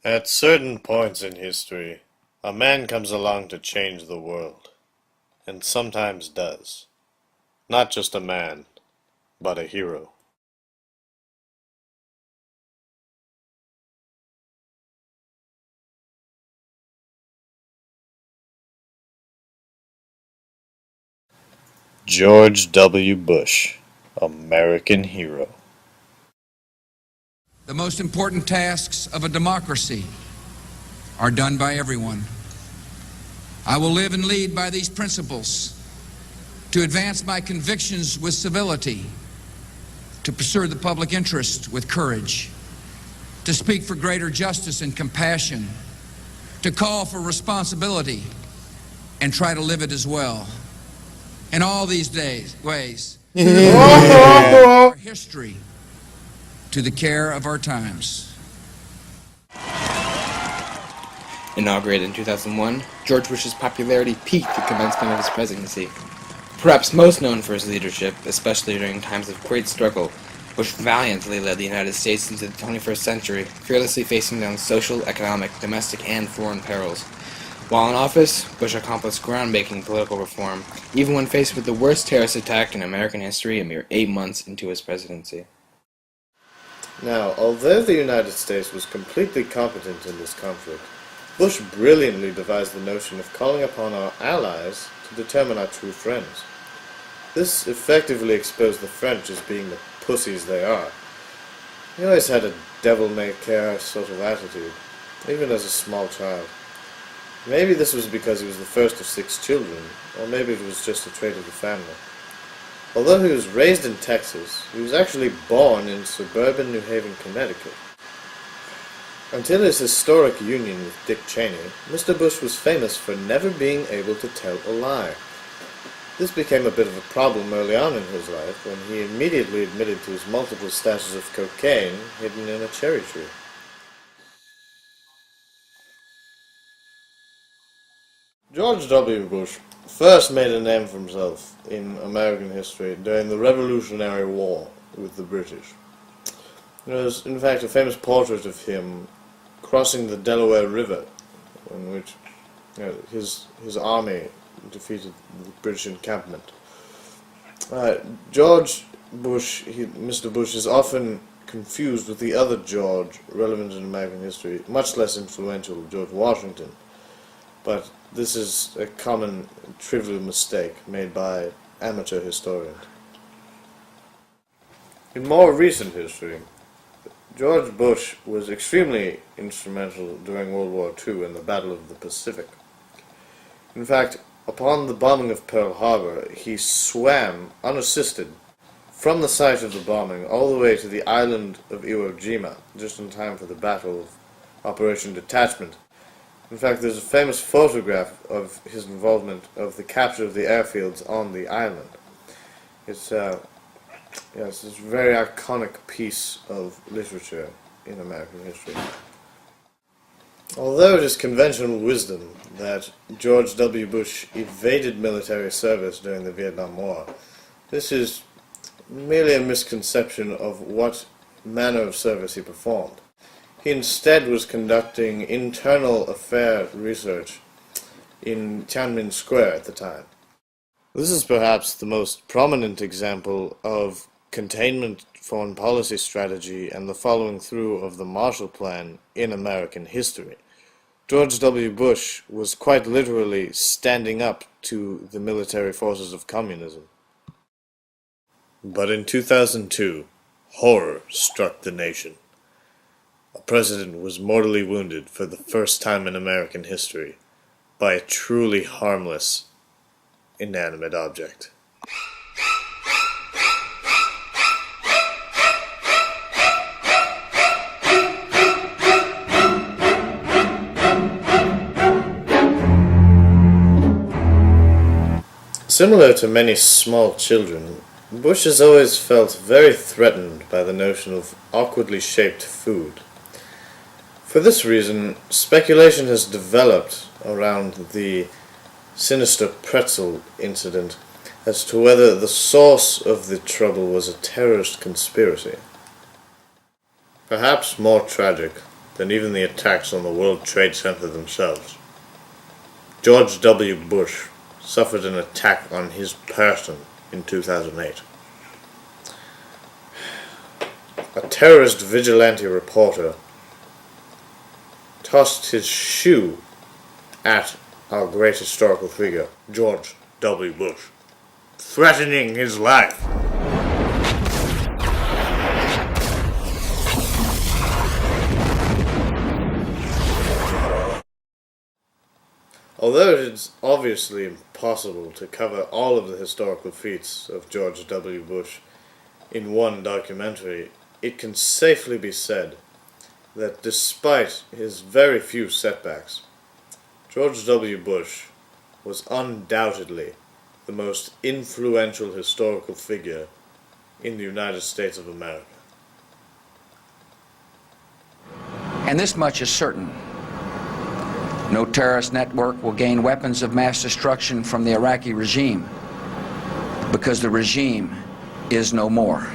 At certain points in history, a man comes along to change the world, and sometimes does. Not just a man, but a hero. George W. Bush, American hero. The most important tasks of a democracy are done by everyone. I will live and lead by these principles to advance my convictions with civility, to pursue the public interest with courage, to speak for greater justice and compassion, to call for responsibility and try to live it as well. In all these ways, our history to the care of our times. Inaugurated in 2001, George Bush's popularity peaked at the commencement of his presidency. Perhaps most known for his leadership, especially during times of great struggle, Bush valiantly led the United States into the 21st century, fearlessly facing down social, economic, domestic, and foreign perils. While in office, Bush accomplished groundbreaking political reform, even when faced with the worst terrorist attack in American history a mere 8 months into his presidency. Now, although the United States was completely competent in this conflict, Bush brilliantly devised the notion of calling upon our allies to determine our true friends. This effectively exposed the French as being the pussies they are. He always had a devil-may-care sort of attitude, even as a small child. Maybe this was because he was the first of 6 children, or maybe it was just a trait of the family. Although he was raised in Texas, he was actually born in suburban New Haven, Connecticut. Until his historic union with Dick Cheney, Mr. Bush was famous for never being able to tell a lie. This became a bit of a problem early on in his life when he immediately admitted to his multiple stashes of cocaine hidden in a cherry tree. George W. Bush first made a name for himself in American history during the Revolutionary War with the British. There was, in fact, a famous portrait of him crossing the Delaware River, in which his army defeated the British encampment. George Bush, Mr. Bush, is often confused with the other George relevant in American history, much less influential, George Washington. But this is a common trivial mistake made by amateur historians. In more recent history, George Bush was extremely instrumental during World War II and the Battle of the Pacific. In fact, upon the bombing of Pearl Harbor, he swam unassisted from the site of the bombing all the way to the island of Iwo Jima, just in time for the Battle of Operation Detachment. In fact, there's a famous photograph of his involvement of the capture of the airfields on the island. It's this very iconic piece of literature in American history. Although it is conventional wisdom that George W. Bush evaded military service during the Vietnam War, this is merely a misconception of what manner of service he performed. He instead was conducting internal affair research in Tiananmen Square at the time. This is perhaps the most prominent example of containment foreign policy strategy and the following through of the Marshall Plan in American history. George W. Bush was quite literally standing up to the military forces of communism. But in 2002, horror struck the nation. A president was mortally wounded for the first time in American history by a truly harmless, inanimate object. Similar to many small children, Bush has always felt very threatened by the notion of awkwardly shaped food. For this reason, speculation has developed around the sinister pretzel incident as to whether the source of the trouble was a terrorist conspiracy. Perhaps more tragic, than even the attacks on the World Trade Center themselves. George W. Bush suffered an attack on his person in 2008. A terrorist vigilante reporter tossed his shoe at our great historical figure, George W. Bush, threatening his life. Although it is obviously impossible to cover all of the historical feats of George W. Bush in one documentary, it can safely be said that despite his very few setbacks, George W. Bush was undoubtedly the most influential historical figure in the United States of America. And this much is certain. No terrorist network will gain weapons of mass destruction from the Iraqi regime, because the regime is no more.